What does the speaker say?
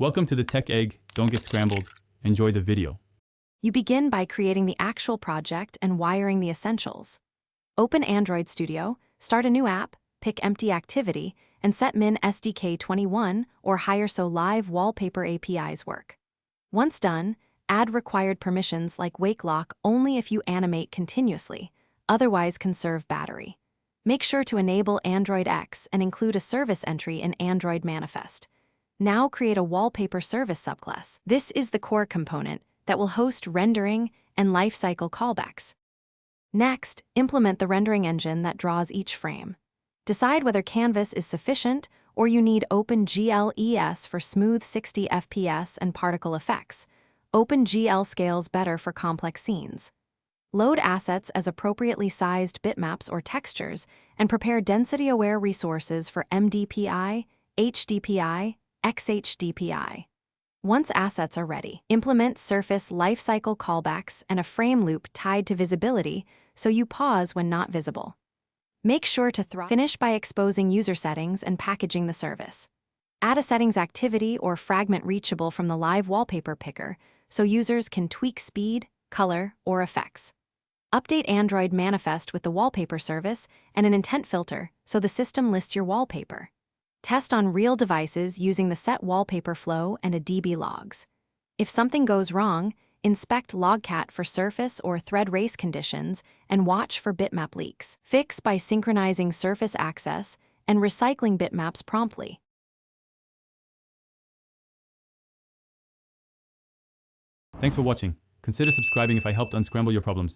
Welcome to the Tech Egg. Don't get scrambled. Enjoy the video. You begin by creating the actual project and wiring the essentials. Open Android Studio, start a new app, pick Empty Activity, and set min SDK 21 or higher so live wallpaper APIs work. Once done, add required permissions like wake lock only if you animate continuously, otherwise conserve battery. Make sure to enable Android X and include a service entry in Android Manifest. Now create a wallpaper service subclass. This is the core component that will host rendering and lifecycle callbacks. Next, implement the rendering engine that draws each frame. Decide whether Canvas is sufficient or you need OpenGL for smooth 60 FPS and particle effects. OpenGL scales better for complex scenes. Load assets as appropriately sized bitmaps or textures and prepare density-aware resources for MDPI, HDPI, XHDPI. Once assets are ready, implement surface lifecycle callbacks and a frame loop tied to visibility so you pause when not visible. Make sure to finish by exposing user settings and packaging the service. Add a settings activity or fragment reachable from the live wallpaper picker so users can tweak speed, color, or effects. Update Android Manifest with the wallpaper service and an intent filter so the system lists your wallpaper. Test on real devices using the set wallpaper flow and a DB logs. If something goes wrong, inspect Logcat for surface or thread race conditions and watch for bitmap leaks. Fix by synchronizing surface access and recycling bitmaps promptly. Thanks for watching. Consider subscribing if I helped unscramble your problems.